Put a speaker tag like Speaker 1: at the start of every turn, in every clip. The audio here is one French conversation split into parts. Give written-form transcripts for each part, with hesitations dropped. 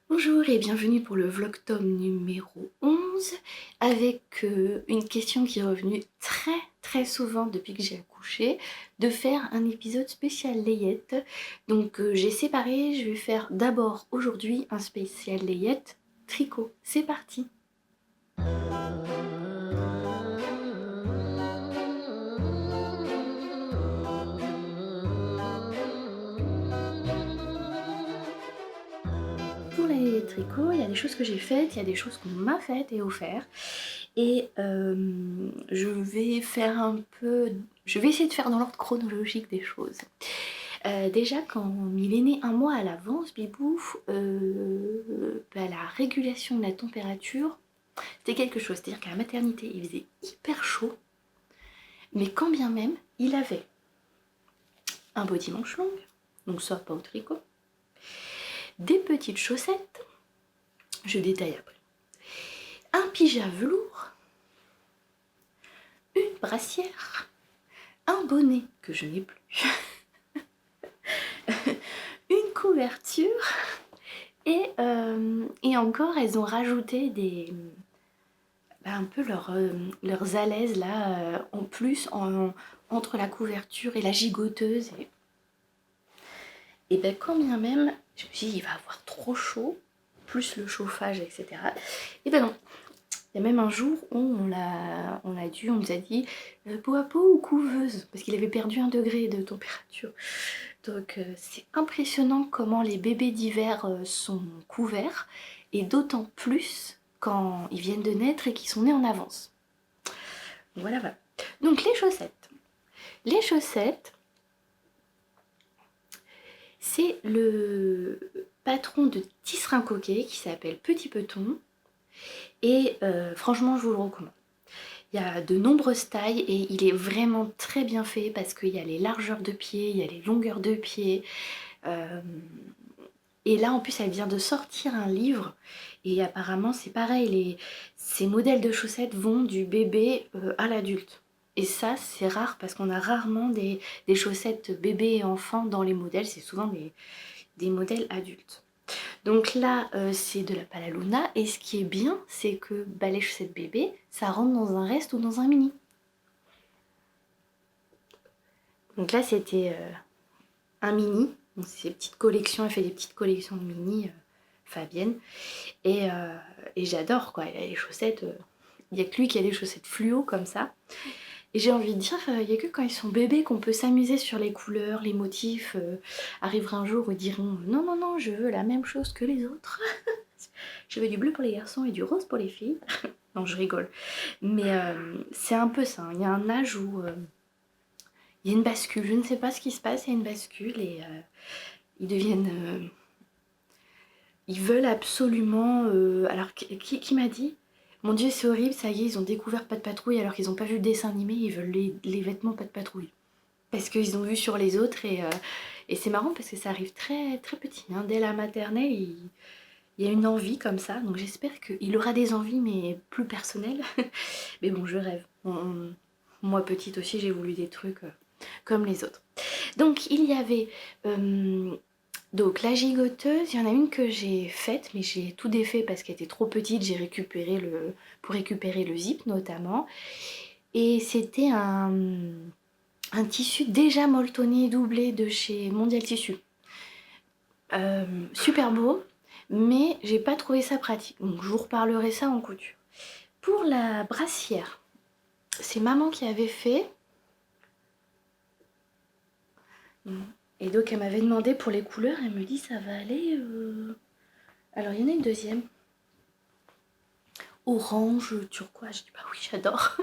Speaker 1: Bonjour et bienvenue pour le vlog tome numéro 11 avec une question qui est revenue très souvent depuis que j'ai accouché, de faire un épisode spécial layette. Donc j'ai séparé, je vais faire d'abord aujourd'hui un spécial layette tricot. C'est parti! Pour les tricots, il y a des choses que j'ai faites, il y a des choses qu'on m'a faites et offertes. Et je vais essayer de faire dans l'ordre chronologique des choses. Déjà quand il est né un mois à l'avance, Bibou, la régulation de la température, c'était quelque chose. C'est-à-dire qu'à la maternité, il faisait hyper chaud, mais quand bien même, il avait un body manche longue, donc ça pas au tricot, des petites chaussettes, je détaille après, un pyjama velours, une brassière, un bonnet que je n'ai plus, une couverture et encore elles ont rajouté un peu leurs alaises là en plus entre la couverture et la gigoteuse et ben quand bien même je me suis dit il va avoir trop chaud plus le chauffage etc. Et ben non, il y a même un jour où on nous a dit peau à peau ou couveuse parce qu'il avait perdu 1 degré de température. Donc c'est impressionnant comment les bébés d'hiver sont couverts et d'autant plus quand ils viennent de naître et qu'ils sont nés en avance. Voilà, voilà. Donc les chaussettes. Les chaussettes, c'est le patron de Tisserand Coquet qui s'appelle Petit Peton et franchement je vous le recommande. Il y a de nombreuses tailles et il est vraiment très bien fait parce qu'il y a les largeurs de pied, il y a les longueurs de pied. Et là en plus elle vient de sortir un livre et apparemment c'est pareil, ces modèles de chaussettes vont du bébé à l'adulte. Et ça c'est rare parce qu'on a rarement des chaussettes bébé et enfant dans les modèles, c'est souvent des modèles adultes. Donc là c'est de la Palaluna et ce qui est bien c'est que les chaussettes bébé ça rentre dans un reste ou dans un mini. Donc là c'était un mini, donc ces petites collections, elle fait des petites collections de mini, Fabienne, et j'adore quoi, elle a les chaussettes, il n'y a que lui qui a des chaussettes fluo comme ça, et j'ai envie de dire, il n'y a que quand ils sont bébés qu'on peut s'amuser sur les couleurs, les motifs, arrivera un jour où ils diront non non non je veux la même chose que les autres, je veux du bleu pour les garçons et du rose pour les filles, non je rigole, mais c'est un peu ça, il y a un âge où il y a une bascule, je ne sais pas ce qui se passe, il y a une bascule et ils deviennent... ils veulent absolument... alors, qui m'a dit? Mon Dieu, c'est horrible, ça y est, ils ont découvert Pas de Patrouille alors qu'ils n'ont pas vu le dessin animé, ils veulent les vêtements Pas de Patrouille. Parce qu'ils ont vu sur les autres et c'est marrant parce que ça arrive très petit. Hein. Dès la maternelle, il y a une envie comme ça, donc j'espère qu'il aura des envies mais plus personnelles. Mais bon, je rêve. Moi, petite aussi, j'ai voulu des trucs comme les autres. Donc, il y avait... donc la gigoteuse, il y en a une que j'ai faite, mais j'ai tout défait parce qu'elle était trop petite, j'ai récupéré pour récupérer le zip notamment. Et c'était un tissu déjà molletonné doublé de chez Mondial Tissu. Super beau, mais j'ai pas trouvé ça pratique, donc je vous reparlerai ça en couture. Pour la brassière, c'est maman qui avait fait. Et donc elle m'avait demandé pour les couleurs, elle me dit ça va aller... Alors il y en a une deuxième. Orange, turquoise, je dis bah oui j'adore.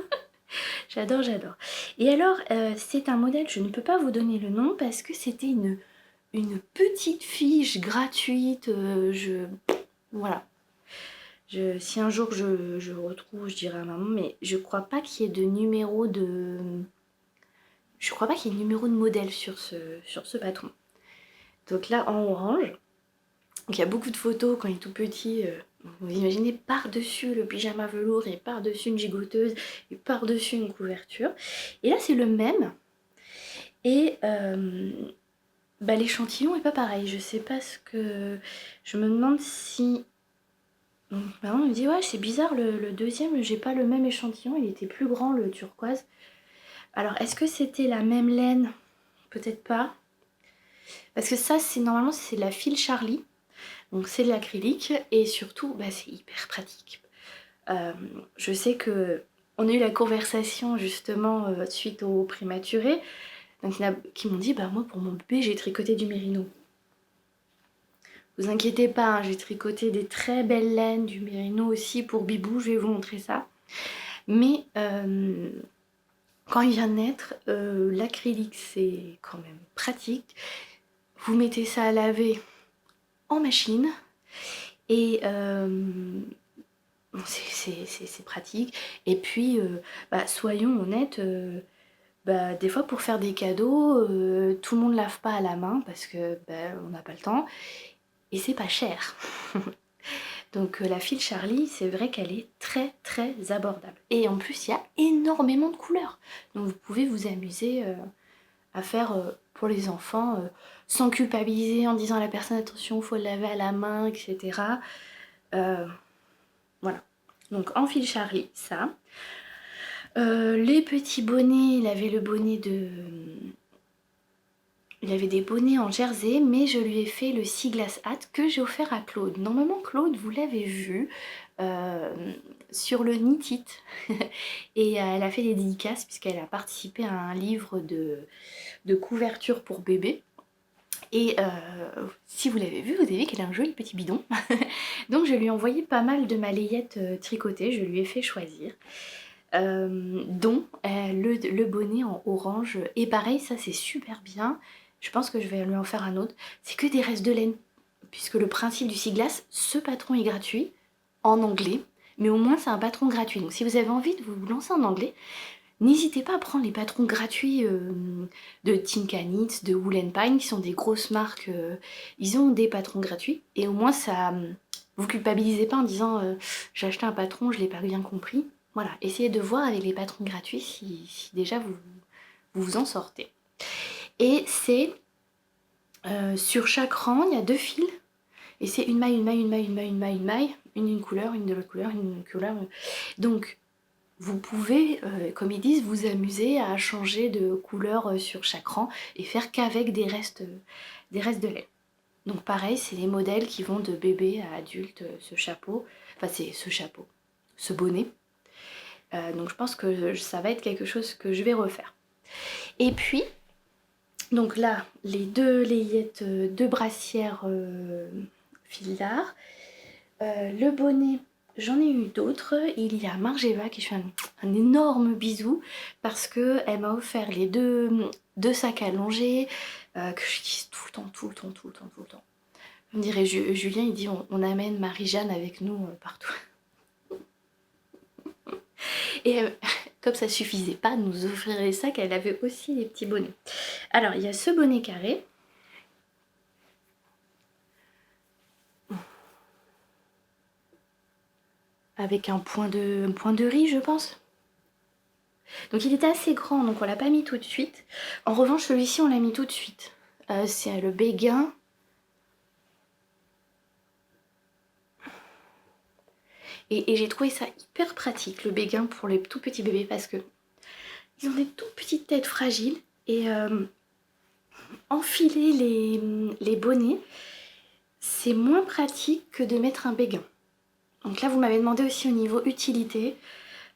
Speaker 1: J'adore. Et alors c'est un modèle, je ne peux pas vous donner le nom parce que c'était une petite fiche gratuite. Voilà. Si un jour je retrouve, je dirai à maman, mais je crois pas qu'il y ait de numéro de... Je crois pas qu'il y ait de numéro de modèle sur ce patron. Donc là en orange. Donc il y a beaucoup de photos quand il est tout petit. Vous imaginez par-dessus le pyjama velours et par-dessus une gigoteuse et par-dessus une couverture. Et là c'est le même. Et Bah, l'échantillon est pas pareil, je sais pas ce que... Je me demande si... Donc, maman me dit, ouais, c'est bizarre, le deuxième, j'ai pas le même échantillon, il était plus grand, le turquoise. Alors, est-ce que c'était la même laine? Peut-être pas. Parce que ça, c'est normalement, c'est la file Charlie. Donc, c'est de l'acrylique. Et surtout, bah, c'est hyper pratique. Je sais que on a eu la conversation, justement, suite au prématuré. Donc, il y en a qui m'ont dit, bah, moi, pour mon bébé, j'ai tricoté du mérino. Vous inquiétez pas, hein, j'ai tricoté des très belles laines, du mérino aussi pour Bibou, je vais vous montrer ça. Mais quand il vient de naître, l'acrylique c'est quand même pratique. Vous mettez ça à laver en machine et c'est pratique. Et puis, bah, soyons honnêtes, bah, des fois pour faire des cadeaux, tout le monde lave pas à la main parce que bah, on n'a pas le temps et c'est pas cher. Donc la file Charlie, c'est vrai qu'elle est très très abordable. Et en plus, il y a énormément de couleurs. Donc vous pouvez vous amuser à faire pour les enfants sans culpabiliser en disant à la personne attention, il faut le laver à la main, etc. Voilà. Donc en file Charlie, ça. Les petits bonnets, il avait le bonnet de... Il avait des bonnets en jersey, mais je lui ai fait le Sea Glass Hat que j'ai offert à Claude. Normalement, Claude, vous l'avez vu sur le Knit It. Et elle a fait des dédicaces puisqu'elle a participé à un livre de couverture pour bébé. Et si vous l'avez vu, vous avez vu qu'elle a un joli petit bidon. Donc je lui ai envoyé pas mal de ma layette tricotée, je lui ai fait choisir. Dont le bonnet en orange. Et pareil, ça c'est super bien. Je pense que je vais lui en faire un autre. C'est que des restes de laine. Puisque le principe du Sea Glass, ce patron est gratuit en anglais. Mais au moins c'est un patron gratuit. Donc si vous avez envie de vous lancer en anglais, n'hésitez pas à prendre les patrons gratuits de Tinka Knits, de Wool Pine, qui sont des grosses marques. Ils ont des patrons gratuits. Et au moins ça... vous culpabilisez pas en disant j'ai acheté un patron, je l'ai pas bien compris. Voilà, essayez de voir avec les patrons gratuits si déjà vous en sortez. Et c'est sur chaque rang, il y a 2 fils. Et c'est une maille, une maille, une maille, une maille, une maille, une maille. Une couleur, une de l'autre couleur, une couleur. Donc, vous pouvez, comme ils disent, vous amuser à changer de couleur sur chaque rang et faire qu'avec des restes de laine. Donc pareil, c'est les modèles qui vont de bébé à adulte, ce chapeau. Enfin, c'est ce chapeau, ce bonnet. Donc je pense que ça va être quelque chose que je vais refaire. Et puis, donc là, les 2 layettes, 2 brassières fil d'art. Le bonnet, j'en ai eu d'autres. Il y a Margeva qui fait un énorme bisou parce qu'elle m'a offert les deux sacs allongés que j'utilise tout le temps, tout le temps, tout le temps, tout le temps. On dirait Julien, il dit on amène Marie-Jeanne avec nous partout. Et comme ça suffisait pas de nous offrir les sacs, elle avait aussi les petits bonnets. Alors, il y a ce bonnet carré. Avec un point de riz, je pense. Donc il était assez grand, donc on l'a pas mis tout de suite. En revanche, celui-ci, on l'a mis tout de suite. C'est le béguin. Et j'ai trouvé ça hyper pratique, le béguin pour les tout petits bébés, parce que ils ont des tout petites têtes fragiles. Et enfiler les bonnets, c'est moins pratique que de mettre un béguin. Donc là, vous m'avez demandé aussi au niveau utilité.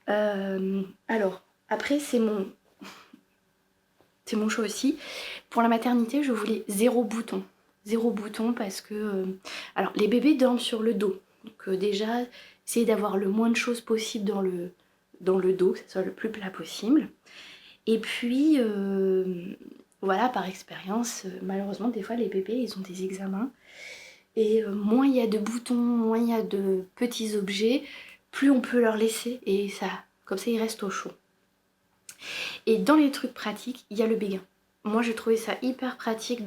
Speaker 1: Alors, après, c'est mon choix aussi. Pour la maternité, je voulais 0 bouton. 0 bouton parce que... alors, les bébés dorment sur le dos. Donc déjà, essayez d'avoir le moins de choses possible dans le dos, que ce soit le plus plat possible. Et puis, voilà, par expérience, malheureusement, des fois, les bébés, ils ont des examens. Et moins il y a de boutons, moins il y a de petits objets, plus on peut leur laisser. Et ça, comme ça, ils restent au chaud. Et dans les trucs pratiques, il y a le béguin. Moi, j'ai trouvé ça hyper pratique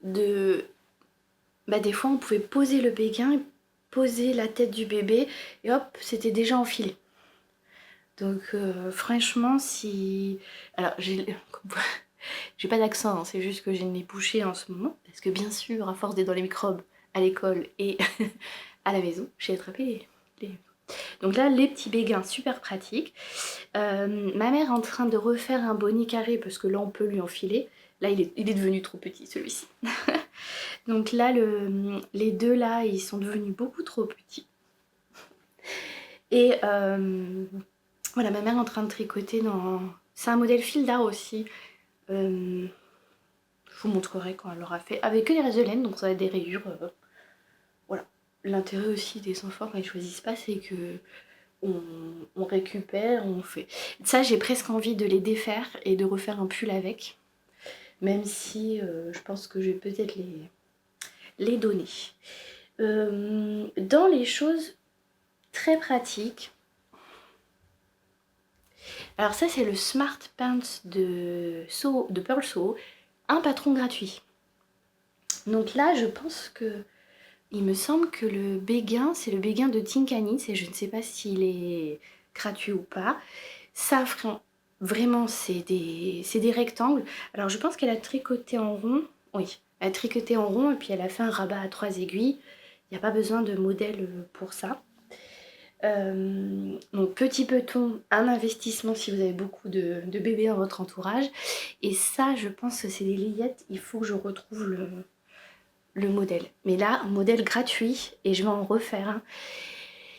Speaker 1: bah, des fois, on pouvait poser le béguin, poser la tête du bébé, et hop, c'était déjà enfilé. Donc, franchement, si... Alors, J'ai pas d'accent, hein, c'est juste que j'ai le nez bouché en ce moment. Parce que bien sûr, à force d'être dans les microbes à l'école et à la maison, j'ai attrapé les... Donc là, les petits béguins, super pratiques. Ma mère est en train de refaire un bonnet carré parce que là, on peut lui enfiler. Là, il est devenu trop petit, celui-ci. Donc là, les deux là, ils sont devenus beaucoup trop petits. Et voilà, ma mère est en train de tricoter dans... C'est un modèle fil d'art aussi. Je vous montrerai quand elle l'aura fait. Avec que les restes de laine, donc ça va être des rayures. Voilà. L'intérêt aussi des enfants quand ils choisissent pas, c'est que on récupère, on fait. Ça, j'ai presque envie de les défaire et de refaire un pull avec. Même si je pense que je vais peut-être les donner. Dans les choses très pratiques, alors ça c'est le Smart Pants de Pearl Soho, un patron gratuit. Donc là je pense que, il me semble que le béguin, c'est le béguin de Tinkanis et je ne sais pas s'il est gratuit ou pas. Ça vraiment c'est des rectangles. Alors je pense qu'elle a tricoté en rond, oui, elle a tricoté en rond et puis elle a fait un rabat à 3 aiguilles. Il n'y a pas besoin de modèle pour ça. Donc petit peton, un investissement si vous avez beaucoup de bébés dans votre entourage. Et ça, je pense que c'est des layettes, il faut que je retrouve le modèle. Mais là, un modèle gratuit, et je vais en refaire un.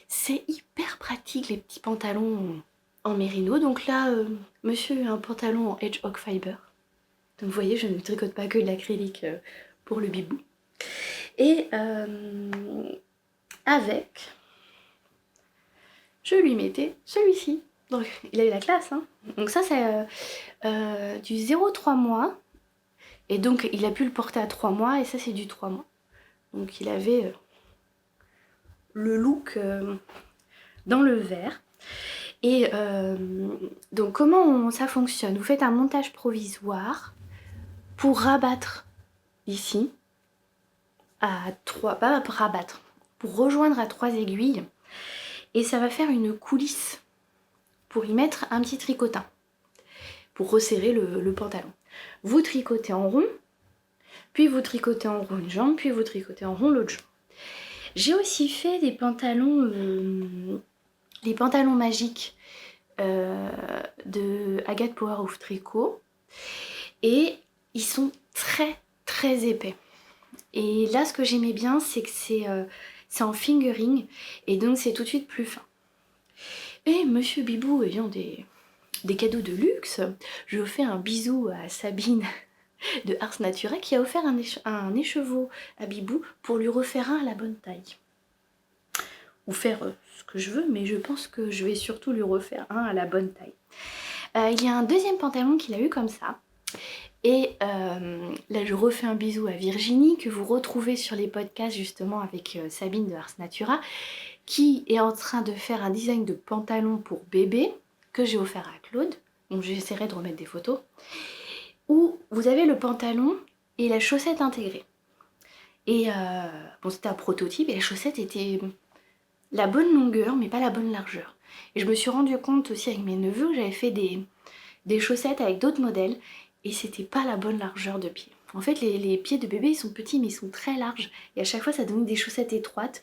Speaker 1: C'est hyper pratique les petits pantalons en mérino. Donc là, monsieur a un pantalon en hedgehog fiber. Donc vous voyez, je ne tricote pas que de l'acrylique pour le bibou. Et avec... je lui mettais celui-ci. Donc il a eu la classe, hein. Donc ça c'est du 0,3 mois. Et donc il a pu le porter à 3 mois et ça c'est du 3 mois. Donc il avait le look dans le vert. Et donc comment ça fonctionne? Vous faites un montage provisoire pour rabattre ici à 3, pas pour rabattre, pour rejoindre à 3 aiguilles. Et ça va faire une coulisse pour y mettre un petit tricotin, pour resserrer le pantalon. Vous tricotez en rond, puis vous tricotez en rond une jambe, puis vous tricotez en rond l'autre jambe. J'ai aussi fait des pantalons, les pantalons magiques de Agathe Power of Tricot, et ils sont très très épais. Et là, ce que j'aimais bien, c'est que c'est en fingering, et donc c'est tout de suite plus fin. Et Monsieur Bibou ayant des cadeaux de luxe, je lui fais un bisou à Sabine de Ars Natura qui a offert un écheveau à Bibou pour lui refaire un à la bonne taille. Ou faire ce que je veux, mais je pense que je vais surtout lui refaire un à la bonne taille. Il y a un deuxième pantalon qu'il a eu comme ça. Et là je refais un bisou à Virginie que vous retrouvez sur les podcasts justement avec Sabine de Ars Natura, qui est en train de faire un design de pantalon pour bébé que j'ai offert à Claude. Donc j'essaierai de remettre des photos. Où vous avez le pantalon et la chaussette intégrée. Et bon, c'était un prototype et la chaussette était la bonne longueur mais pas la bonne largeur. Et je me suis rendu compte aussi avec mes neveux que j'avais fait des chaussettes avec d'autres modèles et c'était pas la bonne largeur de pied. En fait les pieds de bébé ils sont petits mais ils sont très larges et à chaque fois ça donnait des chaussettes étroites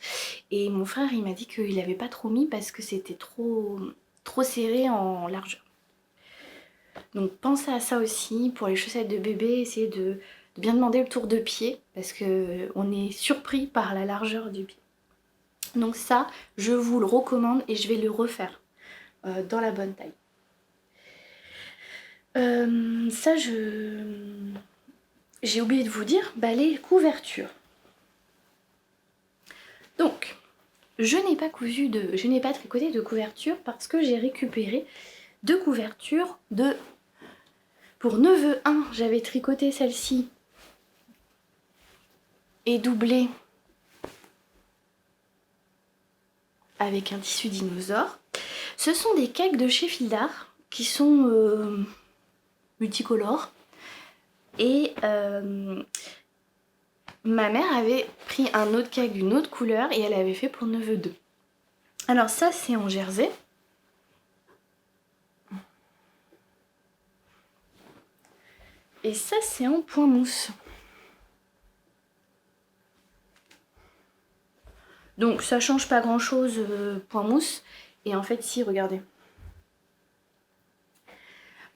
Speaker 1: et mon frère il m'a dit qu'il n'avait pas trop mis parce que c'était trop serré en largeur. Donc pensez à ça aussi pour les chaussettes de bébé, essayez de bien demander le tour de pied parce qu'on est surpris par la largeur du pied. Donc ça, je vous le recommande et je vais le refaire dans la bonne taille. Ça, j'ai oublié de vous dire, les couvertures. Donc, je n'ai pas tricoté de couverture parce que j'ai récupéré deux couvertures pour neveu 1, j'avais tricoté celle-ci et doublé avec un tissu dinosaure. Ce sont des cakes de chez Fil d'Art qui sont multicolores. Et ma mère avait pris un autre cake d'une autre couleur et elle avait fait pour neveu 2. Alors ça c'est en jersey. Et ça, c'est en point mousse. Donc ça change pas grand chose, point mousse. Et en fait, si, regardez.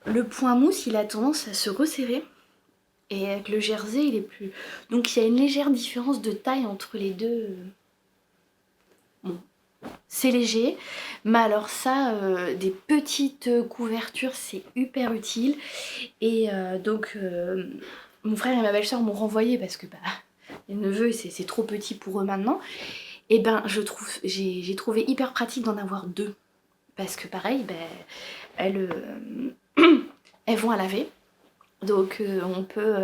Speaker 1: Le point mousse, il a tendance à se resserrer. Et avec le jersey, il est plus... Donc il y a une légère différence de taille entre les deux. Bon, c'est léger. Mais alors ça, des petites couvertures, c'est hyper utile. Et donc, mon frère et ma belle-sœur m'ont renvoyé parce que les neveux, c'est trop petit pour eux maintenant. Et ben, j'ai trouvé hyper pratique d'en avoir deux. Parce que pareil, elles vont à laver. Donc on peut,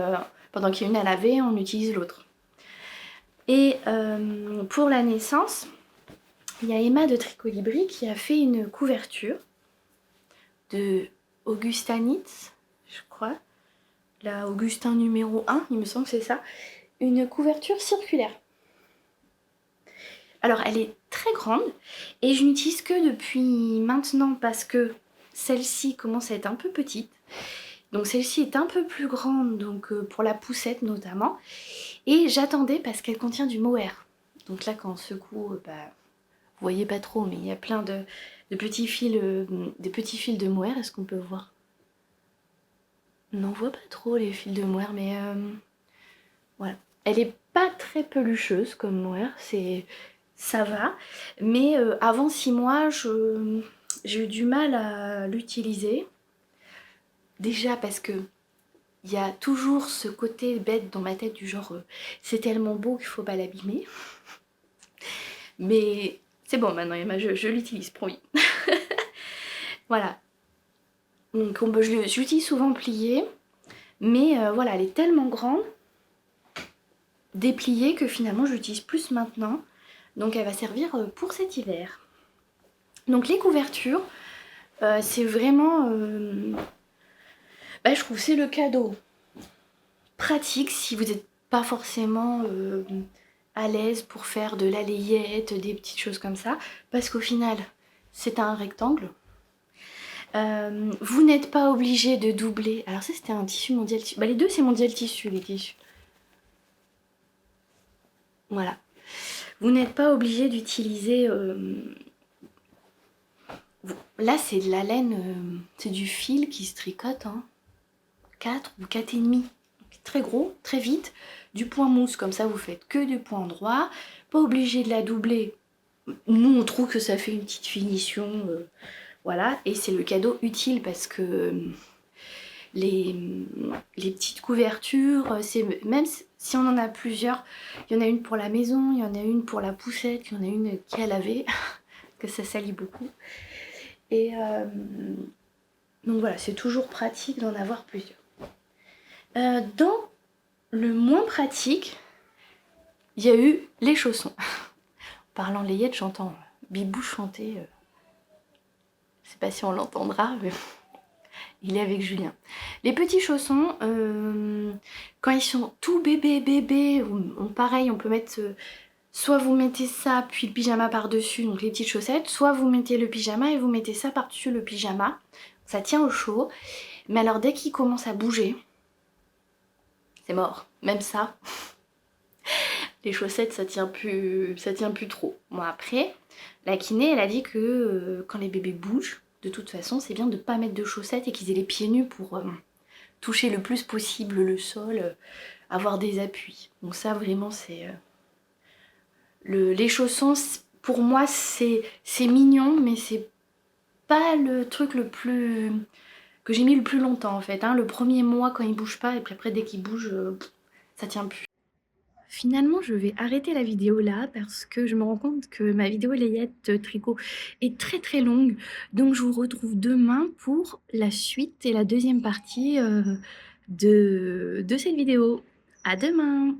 Speaker 1: pendant qu'il y a une à laver, on utilise l'autre. Et pour la naissance, il y a Emma de Tricolibri qui a fait une couverture de Augustanitz, je crois. La Augustin numéro 1, il me semble que c'est ça. Une couverture circulaire. Alors elle est très grande et je n'utilise que depuis maintenant parce que celle-ci commence à être un peu petite. Donc celle-ci est un peu plus grande, donc pour la poussette notamment. Et j'attendais parce qu'elle contient du mohair. Donc là quand on secoue, vous voyez pas trop, mais il y a plein de petits fils, des petits fils de mohair. Est-ce qu'on peut voir? On n'en voit pas trop les fils de mohair, mais voilà. Elle est pas très pelucheuse comme mohair, ça va. Mais avant 6 mois, j'ai eu du mal à l'utiliser. Déjà parce que il y a toujours ce côté bête dans ma tête du genre c'est tellement beau qu'il faut pas l'abîmer. Mais c'est bon maintenant Emma, je l'utilise, promis. Voilà. Donc je l'utilise souvent pliée. Mais voilà, elle est tellement grande, dépliée, que finalement je l'utilise plus maintenant. Donc elle va servir pour cet hiver. Donc les couvertures, c'est vraiment... je trouve que c'est le cadeau pratique si vous n'êtes pas forcément à l'aise pour faire de la layette, des petites choses comme ça. Parce qu'au final, c'est un rectangle. Vous n'êtes pas obligé de doubler. Alors ça, c'était un tissu mondial tissu. Les deux, c'est mondial tissu, les tissus. Voilà. Vous n'êtes pas obligé d'utiliser... Là, c'est de la laine, c'est du fil qui se tricote, hein. 4 ou 4,5. Très gros, très vite. Du point mousse, comme ça, vous faites que du point droit. Pas obligé de la doubler. Nous, on trouve que ça fait une petite finition. Voilà. Et c'est le cadeau utile parce que les petites couvertures, même si on en a plusieurs, il y en a une pour la maison, il y en a une pour la poussette, il y en a une qui est à laver, que ça salit beaucoup. Et donc voilà, c'est toujours pratique d'en avoir plusieurs. Dans le moins pratique, il y a eu les chaussons. Parlant layette, j'entends Bibou chanter. Je sais pas si on l'entendra, mais il est avec Julien. Les petits chaussons, quand ils sont tout bébé, pareil, on peut mettre... soit vous mettez ça, puis le pyjama par-dessus, donc les petites chaussettes, soit vous mettez le pyjama et vous mettez ça par-dessus le pyjama. Ça tient au chaud. Mais alors dès qu'il commence à bouger, c'est mort. Même ça, les chaussettes, ça tient plus trop. Bon après, la kiné, elle a dit que quand les bébés bougent, de toute façon, c'est bien de ne pas mettre de chaussettes et qu'ils aient les pieds nus pour toucher le plus possible le sol, avoir des appuis. Donc ça, vraiment, c'est... les chaussons, pour moi, c'est mignon, mais c'est pas le truc le plus... que j'ai mis le plus longtemps, en fait. Hein. Le premier mois, quand ils bougent pas, et puis après, dès qu'ils bougent, ça tient plus. Finalement, je vais arrêter la vidéo là parce que je me rends compte que ma vidéo layette tricot est très très longue. Donc je vous retrouve demain pour la suite et la deuxième partie de cette vidéo. À demain!